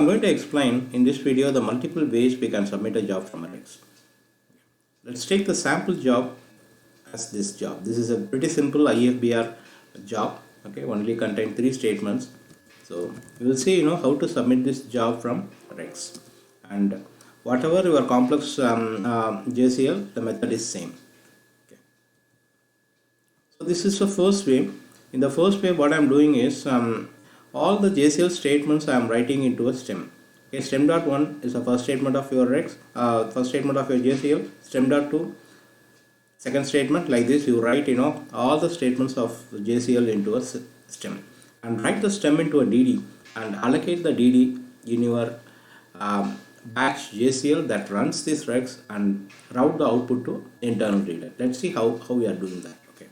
I'm going to explain in this video the multiple ways we can submit a job from REXX. Let's take the sample job as this job. This is a pretty simple IFBR job. Okay, only contain 3 statements. So you will see how to submit this job from REXX, and whatever your complex JCL, the method is same. Okay. So this is the first way. In the first way, what I am doing is all the JCL statements I am writing into a stem. Okay, stem.1 is the first statement of your REXX, first statement of your JCL. Stem.2, second statement. Like this, you write all the statements of JCL into a stem, and write the stem into a DD and allocate the DD in your batch JCL that runs this REXX and route the output to internal reader. Let's see how we are doing that. Okay.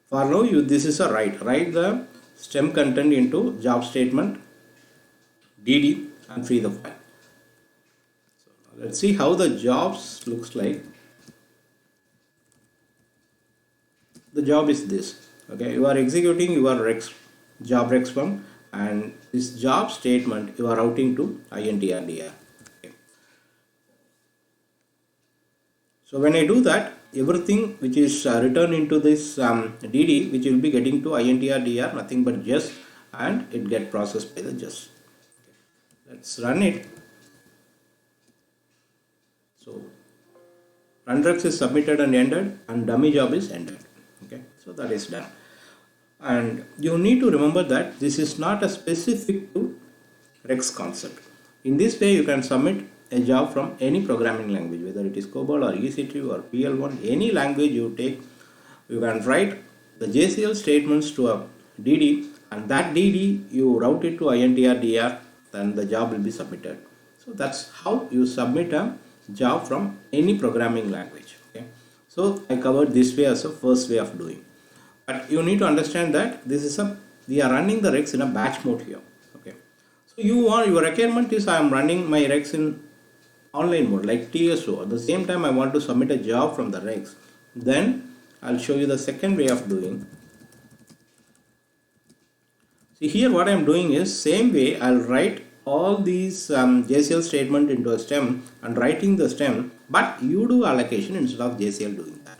For now, this is a write the stem content into job statement DD and free the file. So let's see how the jobs looks like. The job is this. Okay, you are executing your REXX job REXX form, and this job statement you are routing to INTRDR. Okay. So when I do that, everything which is returned into this DD, which will be getting to INTRDR, nothing but just, and it get processed by the just. Okay. Let's run it. So run REXX is submitted and ended, and dummy job is ended. Okay, so that is done. And you need to remember that this is not a specific to REXX concept. In this way, you can submit a job from any programming language, whether it is COBOL or EC2 or PL1, any language you take. You can write the JCL statements to a DD, and that DD you route it to INTRDR, then the job will be submitted. So that's how you submit a job from any programming language. Okay. So I covered this way as a first way of doing. But you need to understand that this is we are running the REXX in a batch mode here. Okay. So your requirement is I am running my REXX in online mode like TSO. At the same time, I want to submit a job from the REXX. Then I'll show you the second way of doing. See here, what I am doing is same way. I'll write all these JCL statement into a stem and writing the stem, but you do allocation instead of JCL doing that.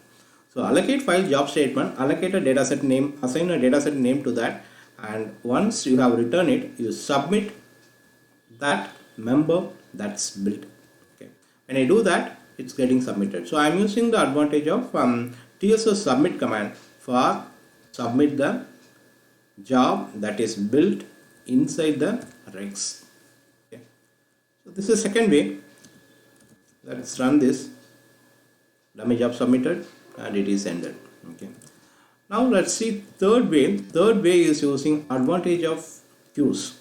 So allocate file job statement, allocate a dataset name, assign a dataset name to that, and once you have returned it, you submit that member that's built. Okay. When I do that, it's getting submitted. So I'm using the advantage of TSO submit command for submit the job that is built inside the REXX. Okay. So this is second way. Let's run this. Dummy job submitted, and it is ended. Okay. Now let's see third way. Third way is using advantage of queues.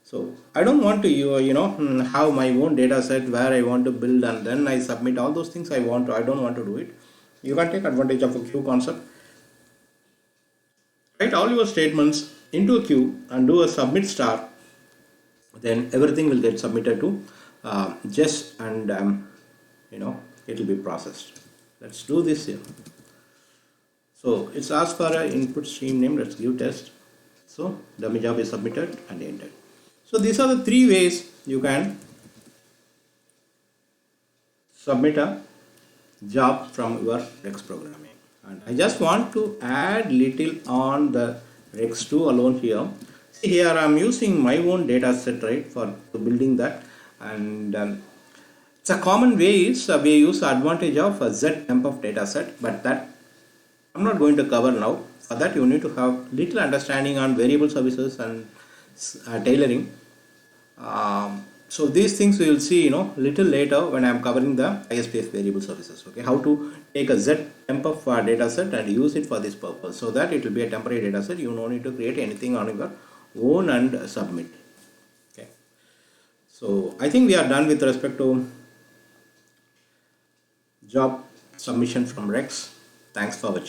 So I don't want to have my own data set where I want to build and then I submit all those things I don't want to do it. You can take advantage of a queue concept. Write all your statements into a queue and do a submit star. Then everything will get submitted to just, and it will be processed. Let's do this here. So it's asked for an input stream name. Let's give test. So dummy job is submitted and ended. So these are the 3 ways you can submit a job from your REXX programming. And I just want to add little on the REXX2 alone here. See here, I am using my own data set, right, for building that. And it's a common way is we use the advantage of a Z temp of data set, but that I'm not going to cover now. For that, you need to have little understanding on variable services and tailoring. So these things we will see little later when I am covering the ISPF variable services. Okay, how to take a Z temp of data set and use it for this purpose, so that it will be a temporary data set. You don't need to create anything on your own and submit. Okay, so I think we are done with respect to job submission from REXX. Thanks for watching.